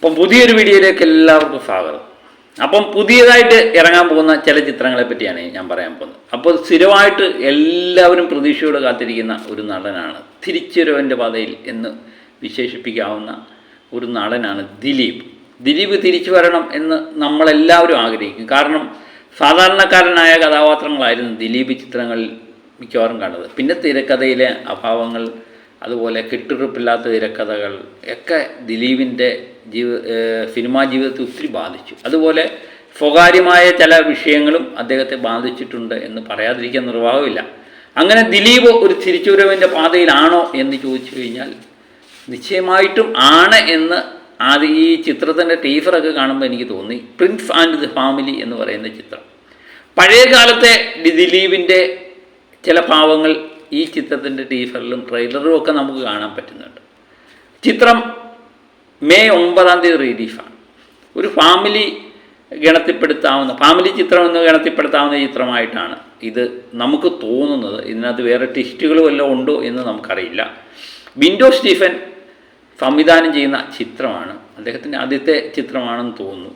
അപ്പം പുതിയൊരു വീഡിയോയിലേക്ക് എല്ലാവർക്കും സ്വാഗതം. അപ്പം പുതിയതായിട്ട് ഇറങ്ങാൻ പോകുന്ന ചില ചിത്രങ്ങളെ പറ്റിയാണ് ഞാൻ പറയാൻ പോകുന്നത്. അപ്പോൾ സ്ഥിരമായിട്ട് എല്ലാവരും പ്രതീക്ഷയോടെ കാത്തിരിക്കുന്ന ഒരു നടനാണ്, തിരിച്ചുവരവിൻ്റെ പാതയിൽ എന്ന് വിശേഷിപ്പിക്കാവുന്ന ഒരു നടനാണ് ദിലീപ്. ദിലീപ് തിരിച്ചു വരണം എന്ന് നമ്മളെല്ലാവരും ആഗ്രഹിക്കും. കാരണം സാധാരണക്കാരനായ കഥാപാത്രങ്ങളായിരുന്നു ദിലീപ് ചിത്രങ്ങളിൽ മിക്കവാറും കണ്ടത്. പിന്നെ തിരക്കഥയിലെ അഭാവങ്ങൾ, അതുപോലെ കെട്ടുറപ്പില്ലാത്ത തിരക്കഥകൾ ഒക്കെ ദിലീപിൻ്റെ സിനിമാ ജീവിതത്തെ ഒത്തിരി ബാധിച്ചു. അതുപോലെ സ്വകാര്യമായ ചില വിഷയങ്ങളും അദ്ദേഹത്തെ ബാധിച്ചിട്ടുണ്ട് എന്ന് പറയാതിരിക്കാൻ നിർവാഹമില്ല. അങ്ങനെ ദിലീപ് ഒരു തിരിച്ചുവരവിൻ്റെ പാതയിലാണോ എന്ന് ചോദിച്ചു കഴിഞ്ഞാൽ നിശ്ചയമായിട്ടും ആണ് എന്ന് ഈ ചിത്രത്തിൻ്റെ ടീസറൊക്കെ കാണുമ്പോൾ എനിക്ക് തോന്നി. പ്രിൻസ് ആൻഡ് ദി ഫാമിലി എന്ന് പറയുന്ന ചിത്രം, പഴയ കാലത്തെ ദിലീപിൻ്റെ ചില ഭാവങ്ങൾ ഈ ചിത്രത്തിൻ്റെ ടീസറിലും ട്രെയിലറും ഒക്കെ നമുക്ക് കാണാൻ പറ്റുന്നുണ്ട്. ചിത്രം മെയ് 9 റിലീസാണ്. ഒരു ഫാമിലി ചിത്രം എന്ന് ഗണത്തിൽപ്പെടുത്താവുന്ന ചിത്രമായിട്ടാണ് ഇത് നമുക്ക് തോന്നുന്നത്. ഇതിനകത്ത് വേറെ ട്വിസ്റ്റുകൾ വല്ലതും ഉണ്ടോ എന്ന് നമുക്കറിയില്ല. വിൻഡോ സ്റ്റീഫൻ സംവിധാനം ചെയ്യുന്ന ചിത്രമാണ്, അദ്ദേഹത്തിൻ്റെ ആദ്യത്തെ ചിത്രമാണെന്ന് തോന്നുന്നു.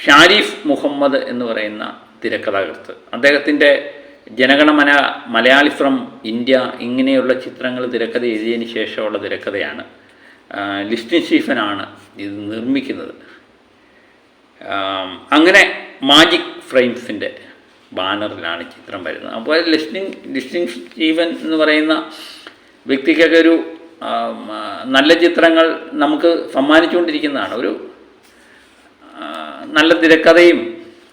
ഷാരിഫ് മുഹമ്മദ് എന്ന് പറയുന്ന തിരക്കഥാകൃത്ത്, അദ്ദേഹത്തിൻ്റെ ജനഗണമന, മലയാളി ഫ്രം ഇന്ത്യ ഇങ്ങനെയുള്ള ചിത്രങ്ങൾ തിരക്കഥ എഴുതിയതിന് ശേഷമുള്ള തിരക്കഥയാണ്. ലിസ്റ്റിൻ സ്റ്റീഫനാണ് ഇത് നിർമ്മിക്കുന്നത്. അങ്ങനെ മാജിക് ഫ്രെയിംസിൻ്റെ ബാനറിലാണ് ചിത്രം വരുന്നത്. അപ്പോൾ ലിസ്റ്റിൻ സ്റ്റീഫൻ എന്ന് പറയുന്ന വ്യക്തിക്കൊക്കെ ഒരു നല്ല ചിത്രങ്ങൾ നമുക്ക് സമ്മാനിച്ചുകൊണ്ടിരിക്കുന്നതാണ്. ഒരു നല്ല തിരക്കഥയും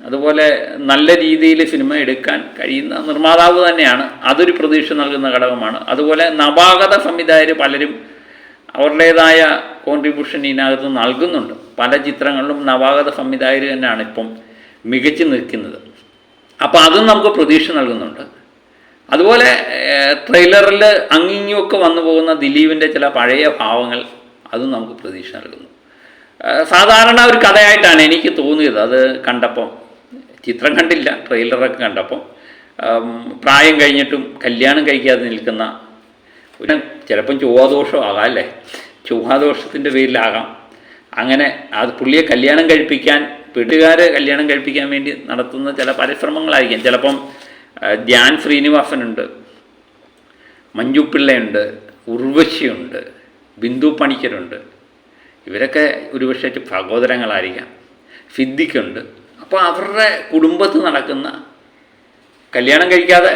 അതുപോലെ നല്ല രീതിയിൽ സിനിമ എടുക്കാൻ കഴിയുന്ന നിർമ്മാതാവ് തന്നെയാണ്. അതൊരു പ്രതീക്ഷ നൽകുന്ന ഘടകമാണ്. അതുപോലെ നവാഗത സംവിധായകർ പലരും അവരുടേതായ കോൺട്രിബ്യൂഷൻ ഇതിനകത്ത് നൽകുന്നുണ്ട്. പല ചിത്രങ്ങളിലും നവാഗത സംവിധായകർ തന്നെയാണ് ഇപ്പം മികച്ചു നിൽക്കുന്നത്. അപ്പോൾ അതും നമുക്ക് പ്രതീക്ഷ നൽകുന്നുണ്ട്. അതുപോലെ ട്രെയിലറിൽ അങ്ങിങ്ങുമൊക്കെ വന്നു പോകുന്ന ദിലീപിൻ്റെ ചില പഴയ ഭാവങ്ങൾ, അതും നമുക്ക് പ്രതീക്ഷ നൽകുന്നു. സാധാരണ ഒരു കഥയായിട്ടാണ് എനിക്ക് തോന്നിയത് അത് കണ്ടപ്പം. ചിത്രം കണ്ടില്ല, ട്രെയിലറൊക്കെ കണ്ടപ്പം. പ്രായം കഴിഞ്ഞിട്ടും കല്യാണം കഴിക്കാതെ നിൽക്കുന്ന ചിലപ്പം ചൊവ്വാദോഷം ആകാം, അല്ലേ? ചൊവ്വാദോഷത്തിൻ്റെ പേരിലാകാം. അങ്ങനെ അത് പുള്ളിയെ കല്യാണം കഴിപ്പിക്കാൻ, വീട്ടുകാരെ കല്യാണം കഴിപ്പിക്കാൻ വേണ്ടി നടത്തുന്ന ചില പരിശ്രമങ്ങളായിരിക്കാം. ചിലപ്പം ധ്യാൻ ശ്രീനിവാസനുണ്ട്, മഞ്ജു പിള്ളയുണ്ട്, ഉർവശിയുണ്ട്, ബിന്ദു പണിക്കരുണ്ട്. ഇവരൊക്കെ ഒരുപക്ഷെ സഹോദരങ്ങളായിരിക്കാം. സിദ്ദിഖുണ്ട്. അപ്പോൾ അവരുടെ കുടുംബത്തിൽ നടക്കുന്ന കല്യാണം കഴിക്കാതെ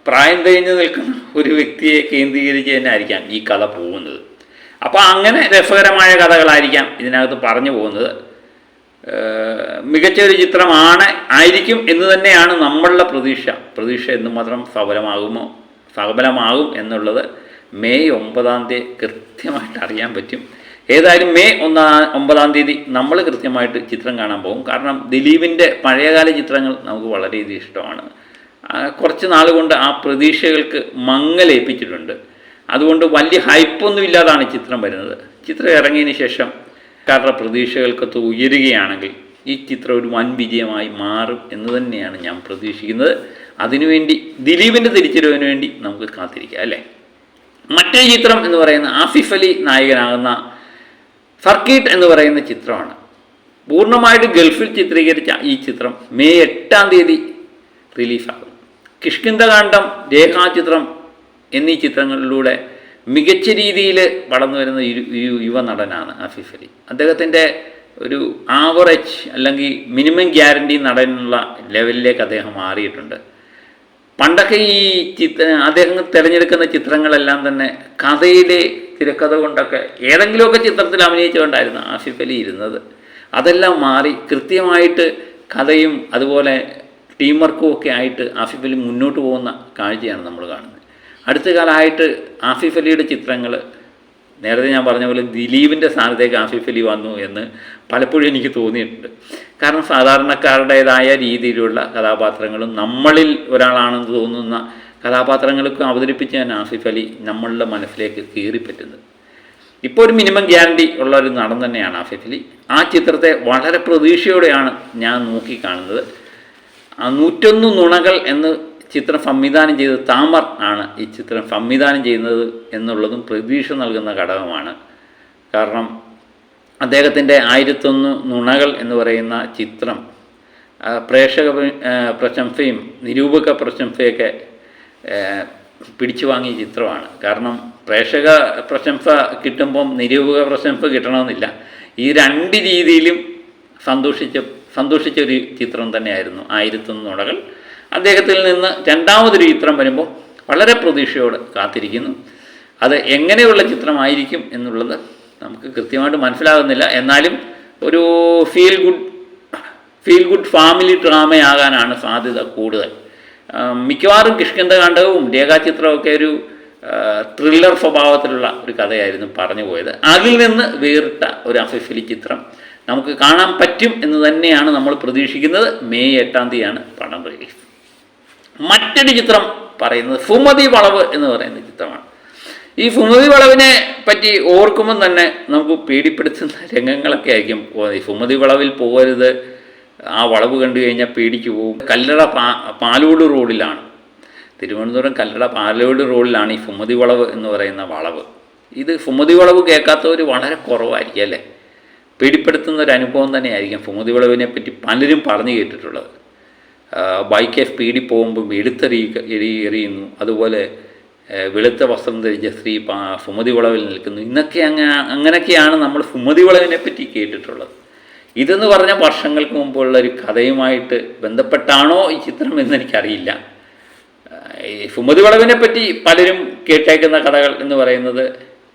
പ്രായം കഴിഞ്ഞ് നിൽക്കുന്ന ഒരു വ്യക്തിയെ കേന്ദ്രീകരിച്ച് തന്നെ ആയിരിക്കാം ഈ കഥ പോകുന്നത്. അപ്പോൾ അങ്ങനെ രസകരമായ കഥകളായിരിക്കാം ഇതിനകത്ത് പറഞ്ഞു പോകുന്നത്. മികച്ച ഒരു ആയിരിക്കും എന്ന് തന്നെയാണ് നമ്മളുടെ പ്രതീക്ഷ എന്തുമാത്രം സഫലമാകും എന്നുള്ളത് മെയ് 9 കൃത്യമായിട്ട് അറിയാൻ പറ്റും. ഏതായാലും മെയ് 9 നമ്മൾ കൃത്യമായിട്ട് ചിത്രം കാണാൻ പോകും. കാരണം ദിലീപിൻ്റെ പഴയകാല ചിത്രങ്ങൾ നമുക്ക് വളരെയധികം ഇഷ്ടമാണ്. കുറച്ച് നാൾ കൊണ്ട് ആ പ്രതീക്ഷകൾക്ക് മങ്ങലേൽപ്പിച്ചിട്ടുണ്ട്. അതുകൊണ്ട് വലിയ ഹൈപ്പൊന്നും ഇല്ലാതാണ് ചിത്രം വരുന്നത്. ചിത്രം ഇറങ്ങിയതിന് ശേഷം കാരണം പ്രതീക്ഷകൾക്കൊത്ത് ഉയരുകയാണെങ്കിൽ ഈ ചിത്രം ഒരു വൻ വിജയമായി മാറും എന്ന് തന്നെയാണ് ഞാൻ പ്രതീക്ഷിക്കുന്നത്. അതിനുവേണ്ടി ദിലീപിൻ്റെ തിരിച്ചുവരവിന് വേണ്ടി നമുക്ക് കാത്തിരിക്കാം, അല്ലേ? മറ്റൊരു ചിത്രം എന്ന് പറയുന്ന ആസിഫ് അലി നായകനാകുന്ന സർക്കിട്ട് എന്ന് പറയുന്ന ചിത്രമാണ്. പൂർണ്ണമായിട്ട് ഗൾഫിൽ ചിത്രീകരിച്ച ഈ ചിത്രം മെയ് 8 റിലീസാകും. കിഷ്കിന്ധകാന്ഡം, രേഖാചിത്രം എന്നീ ചിത്രങ്ങളിലൂടെ മികച്ച രീതിയിൽ വളർന്നു വരുന്ന യുവ നടനാണ് ആസിഫ് അലി. അദ്ദേഹത്തിൻ്റെ ഒരു ആവറേജ് അല്ലെങ്കിൽ മിനിമം ഗ്യാരണ്ടി നടനുള്ള ലെവലിലേക്ക് അദ്ദേഹം മാറിയിട്ടുണ്ട്. പണ്ടൊക്കെ അദ്ദേഹം തിരഞ്ഞെടുക്കുന്ന ചിത്രങ്ങളെല്ലാം തന്നെ കഥയിലെ തിരക്കഥ കൊണ്ടൊക്കെ ഏതെങ്കിലുമൊക്കെ ചിത്രത്തിൽ അഭിനയിച്ചുകൊണ്ടായിരുന്നു ആസിഫ് അലി ഇരുന്നത്. അതെല്ലാം മാറി കൃത്യമായിട്ട് കഥയും അതുപോലെ ടീം വർക്കും ഒക്കെ ആയിട്ട് ആസിഫ് അലി മുന്നോട്ട് പോകുന്ന കാഴ്ചയാണ് നമ്മൾ കാണുന്നത്. അടുത്ത കാലമായിട്ട് ആസിഫ് അലിയുടെ ചിത്രങ്ങൾ, നേരത്തെ ഞാൻ പറഞ്ഞ പോലെ ദിലീപിൻ്റെ സ്ഥാനത്തേക്ക് ആസിഫ് അലി വന്നു എന്ന് പലപ്പോഴും എനിക്ക് തോന്നിയിട്ടുണ്ട്. കാരണം സാധാരണക്കാരുടേതായ രീതിയിലുള്ള കഥാപാത്രങ്ങളും നമ്മളിൽ ഒരാളാണെന്ന് തോന്നുന്ന കഥാപാത്രങ്ങൾക്ക് അവതരിപ്പിച്ച് തന്നെ ആസിഫ് അലി നമ്മളുടെ മനസ്സിലേക്ക് കയറിപ്പറ്റുന്നത്. ഇപ്പോൾ ഒരു മിനിമം ഗ്യാരണ്ടി ഉള്ള ഒരു നടൻ തന്നെയാണ് ആസിഫ് അലി. ആ ചിത്രത്തെ വളരെ പ്രതീക്ഷയോടെയാണ് ഞാൻ നോക്കിക്കാണുന്നത്. 101 നുണകൾ എന്ന് ചിത്രം സംവിധാനം ചെയ്തത് താമർ ആണ് ഈ ചിത്രം സംവിധാനം ചെയ്യുന്നത് എന്നുള്ളതും പ്രതീക്ഷ നൽകുന്ന ഘടകമാണ്. കാരണം അദ്ദേഹത്തിൻ്റെ 1001 നുണകൾ എന്ന് പറയുന്ന ചിത്രം പ്രേക്ഷക പ്രശംസയും നിരൂപക പ്രശംസയൊക്കെ പിടിച്ചു വാങ്ങിയ ചിത്രമാണ്. കാരണം പ്രേക്ഷക പ്രശംസ കിട്ടുമ്പം നിരൂപക പ്രശംസ കിട്ടണമെന്നില്ല. ഈ രണ്ട് രീതിയിലും സന്തോഷിച്ചൊരു ചിത്രം തന്നെയായിരുന്നു 1001 നുണകൾ. അദ്ദേഹത്തിൽ നിന്ന് രണ്ടാമതൊരു ചിത്രം വരുമ്പോൾ വളരെ പ്രതീക്ഷയോടെ കാത്തിരിക്കുന്നു. അത് എങ്ങനെയുള്ള ചിത്രമായിരിക്കും എന്നുള്ളത് നമുക്ക് കൃത്യമായിട്ട് മനസ്സിലാകുന്നില്ല. എന്നാലും ഒരു ഫീൽ ഗുഡ് ഫാമിലി ഡ്രാമയാകാനാണ് സാധ്യത കൂടുതൽ. മിക്കവാറും കിഷ്കിന്ധകാണ്ഡവും രേഖാചിത്രമൊക്കെ ഒരു ത്രില്ലർ സ്വഭാവത്തിലുള്ള ഒരു കഥയായിരുന്നു പറഞ്ഞു പോയത്. അതിൽ നിന്ന് വേറിട്ട ഒരു അഫിഫലി ചിത്രം നമുക്ക് കാണാൻ പറ്റും എന്ന് തന്നെയാണ് നമ്മൾ പ്രതീക്ഷിക്കുന്നത്. മെയ് 8 പടം റിലീസ്. മറ്റൊരു ചിത്രം പറയുന്നത് ഫുമതി വളവ് എന്ന് പറയുന്ന ചിത്രമാണ്. ഈ ഫുമതി വളവിനെ പറ്റി ഓർക്കുമ്പം തന്നെ നമുക്ക് പേടിപ്പെടുത്തുന്ന രംഗങ്ങളൊക്കെ ആയിരിക്കും. ഈ ഫുമതി വളവിൽ പോകരുത്, ആ വളവ് കണ്ടു കഴിഞ്ഞാൽ പേടിച്ചു പോകും. കല്ലട പാലോട് റോഡിലാണ്, തിരുവനന്തപുരം കല്ലട പാലോട് റോഡിലാണ് ഈ ഫുമതി വളവ് എന്ന് പറയുന്ന വളവ്. ഇത് ഫുമതി വളവ് കേൾക്കാത്തവർ വളരെ കുറവായിരിക്കും അല്ലേ. പേടിപ്പെടുത്തുന്ന ഒരു അനുഭവം തന്നെയായിരിക്കും ഫുമതി വളവിനെ പറ്റി പലരും പറഞ്ഞു കേട്ടിട്ടുള്ളത്. ബൈക്ക് സ്പീഡിൽ പോകുമ്പോൾ എറിയുന്നു, അതുപോലെ വെളുത്ത വസ്ത്രം ധരിച്ച സ്ത്രീ ഫുമതി വളവിൽ നിൽക്കുന്നു. അങ്ങനെയൊക്കെയാണ് നമ്മൾ ഫുമതി വളവിനെ പറ്റി കേട്ടിട്ടുള്ളത്. ഇതെന്ന് പറഞ്ഞാൽ വർഷങ്ങൾക്ക് മുമ്പുള്ള ഒരു കഥയുമായിട്ട് ബന്ധപ്പെട്ടാണോ ഈ ചിത്രം എന്നെനിക്കറിയില്ല. ഈ ഫുമതി വളവിനെ പറ്റി പലരും കേട്ടേക്കുന്ന കഥകൾ എന്ന് പറയുന്നത്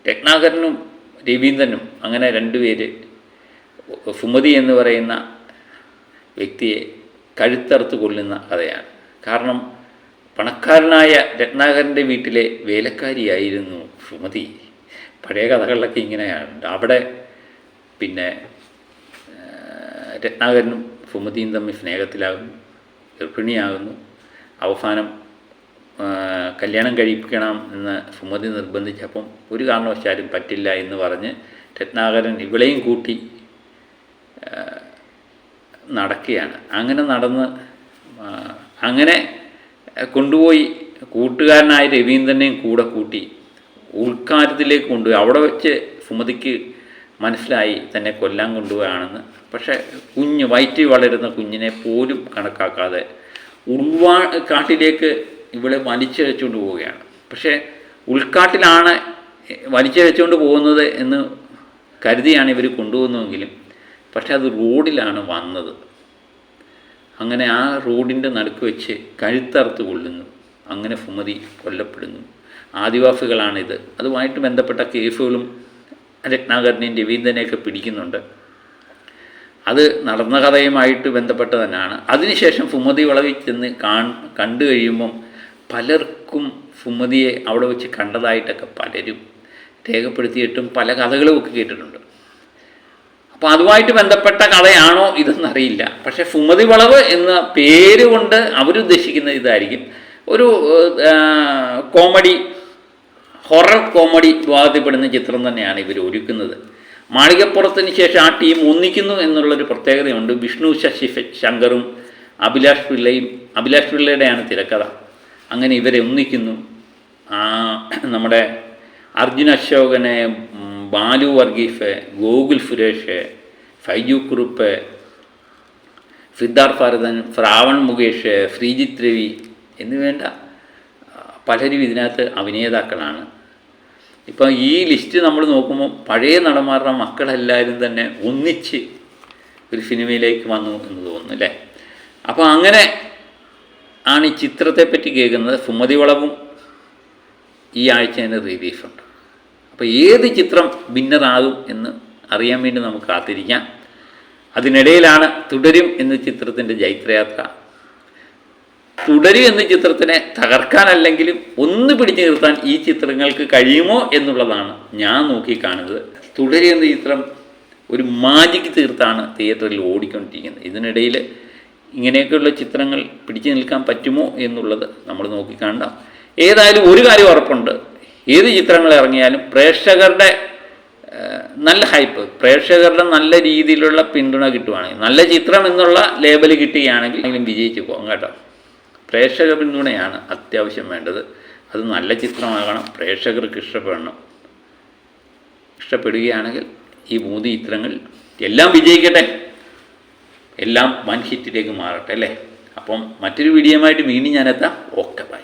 രത്നാകരനും രവീന്ദ്രനും അങ്ങനെ രണ്ടുപേര് ഫുമതി എന്ന് പറയുന്ന വ്യക്തിയെ കഴുത്തറുത്ത് കൊല്ലുന്ന കഥയാണ്. കാരണം പണക്കാരനായ രത്നാകരൻ്റെ വീട്ടിലെ വേലക്കാരിയായിരുന്നു ഫുമതി. പഴയ കഥകളിലൊക്കെ ഇങ്ങനെയാണ്. അവിടെ പിന്നെ രത്നാകരനും ഫുമതിയും തമ്മിൽ സ്നേഹത്തിലാകുന്നു, ഗർഭിണിയാകുന്നു. അവസാനം കല്യാണം കഴിപ്പിക്കണം എന്ന് ഫുമതി നിർബന്ധിച്ചപ്പം ഒരു കാരണവശാലും പറ്റില്ല എന്ന് പറഞ്ഞ് രത്നാകരൻ ഇവളെയും കൂട്ടി നടക്കുകയാണ്. അങ്ങനെ കൊണ്ടുപോയി കൂട്ടുകാരനായ രവീന്ദ്രനെയും കൂടെ കൂട്ടി ഉൾക്കാര്യത്തിലേക്ക് കൊണ്ടുപോയി. അവിടെ വെച്ച് ഫുമതിക്ക് മനസ്സിലായി തന്നെ കൊല്ലാൻ കൊണ്ടുപോവുകയാണെന്ന്. പക്ഷേ വയറ്റിൽ വളരുന്ന കുഞ്ഞിനെ പോലും കണക്കാക്കാതെ കാട്ടിലേക്ക് ഇവളെ വലിച്ചഴച്ചുകൊണ്ട് പോവുകയാണ്. പക്ഷേ ഉൾക്കാട്ടിലാണ് വലിച്ചഴച്ചുകൊണ്ട് പോകുന്നത് എന്ന് കരുതിയാണ് ഇവർ കൊണ്ടുപോകുന്നതെങ്കിലും പക്ഷെ അത് റോഡിലാണ് വന്നത്. അങ്ങനെ ആ റോഡിൻ്റെ നടുക്ക് വെച്ച് കഴുത്തറുത്ത് കൊള്ളുന്നു. അങ്ങനെ ഫുമതി കൊല്ലപ്പെടുന്നു. ആദിവാസികളാണിത്. അതുമായിട്ട് ബന്ധപ്പെട്ട കേസുകളും രത്നാകരനെയും രവീന്ദ്രനെയൊക്കെ പിടിക്കുന്നുണ്ട്. അത് നടന്ന കഥയുമായിട്ട് ബന്ധപ്പെട്ട് തന്നെയാണ്. അതിനുശേഷം ഫുമതി വളവിൽ ചെന്ന് കണ്ടു കഴിയുമ്പം പലർക്കും ഫുമതിയെ അവിടെ വെച്ച് കണ്ടതായിട്ടൊക്കെ പലരും രേഖപ്പെടുത്തിയിട്ടും പല കഥകളും ഒക്കെ കേട്ടിട്ടുണ്ട്. അപ്പോൾ അതുമായിട്ട് ബന്ധപ്പെട്ട കഥയാണോ ഇതെന്നറിയില്ല. പക്ഷേ ഫുമതി വളവ് എന്ന പേര് കൊണ്ട് അവരുദ്ദേശിക്കുന്ന ഇതായിരിക്കും. ഒരു ഹൊറർ കോമഡി വിഭാഗത്തിൽപ്പെടുന്ന ചിത്രം തന്നെയാണ് ഇവർ ഒരുക്കുന്നത്. മാളികപ്പുറത്തിന് ശേഷം ആ ടീം ഒന്നിക്കുന്നു എന്നുള്ളൊരു പ്രത്യേകതയുണ്ട്. വിഷ്ണു ശങ്കറും അഭിലാഷ് പിള്ളയുടെയാണ് തിരക്കഥ. അങ്ങനെ ഇവരെ ഒന്നിക്കുന്നു. നമ്മുടെ അർജുൻ അശോകനെ, ബാലു വർഗീസ്, ഗോകുൽ സുരേഷ്, ഫൈജു കുറുപ്പ്, സിദ്ധാർത്ഥ് ഭരതൻ, ശ്രാവൺ മുകേഷ്, ശ്രീജിത്ത് രവി എന്നുവേണ്ട പലരും ഇതിനകത്ത് അഭിനേതാക്കളാണ്. ഇപ്പം ഈ ലിസ്റ്റ് നമ്മൾ നോക്കുമ്പോൾ പഴയ നടന്മാരുടെ മക്കളെല്ലാവരും തന്നെ ഒന്നിച്ച് ഒരു സിനിമയിലേക്ക് വന്നു എന്ന് തോന്നുന്നു അല്ലേ. അപ്പോൾ അങ്ങനെ ആണ് ഈ ചിത്രത്തെപ്പറ്റി കേൾക്കുന്നത്. ഫുമതി വളവും ഈ ആഴ്ച തന്നെ റിലീസുണ്ട്. അപ്പോൾ ഏത് ചിത്രം വിന്നറാകും എന്ന് അറിയാൻ വേണ്ടി നമുക്ക് കാത്തിരിക്കാം. അതിനിടയിലാണ് തുടരും എന്ന ചിത്രത്തിൻ്റെ ജൈത്രയാത്ര. തുടരും എന്ന ചിത്രത്തിനെ തകർക്കാനല്ലെങ്കിലും ഒന്ന് പിടിച്ചു നിർത്താൻ ഈ ചിത്രങ്ങൾക്ക് കഴിയുമോ എന്നുള്ളതാണ് ഞാൻ നോക്കിക്കാണുന്നത്. തുടരും എന്ന ചിത്രം ഒരു മാജിക് തീർത്താണ് തിയേറ്ററിൽ ഓടിക്കൊണ്ടിരിക്കുന്നത്. ഇതിനിടയിൽ ഇങ്ങനെയൊക്കെയുള്ള ചിത്രങ്ങൾ പിടിച്ചു നിൽക്കാൻ പറ്റുമോ എന്നുള്ളത് നമ്മൾ നോക്കിക്കാണാം. ഏതായാലും ഒരു കാര്യം ഉറപ്പുണ്ട്, ഏത് ചിത്രങ്ങൾ ഇറങ്ങിയാലും പ്രേക്ഷകരുടെ നല്ല ഹൈപ്പ്, പ്രേക്ഷകരുടെ നല്ല രീതിയിലുള്ള പിന്തുണ കിട്ടുവാണെങ്കിൽ, നല്ല ചിത്രം എന്നുള്ള ലേബൽ കിട്ടുകയാണെങ്കിൽ വിജയിച്ചു പോകും കേട്ടോ. പ്രേക്ഷക പിന്തുണയാണ് അത്യാവശ്യം വേണ്ടത്. അത് നല്ല ചിത്രമാകണം, പ്രേക്ഷകർക്ക് ഇഷ്ടപ്പെടുകയാണെങ്കിൽ ഈ 3 ചിത്രങ്ങൾ എല്ലാം വിജയിക്കട്ടെ, എല്ലാം വൻ ഹിറ്റിലേക്ക് മാറട്ടെ അല്ലേ. അപ്പം മറ്റൊരു വീഡിയോയുമായിട്ട് വീണ്ടും ഞാനെത്താം. Okay, by.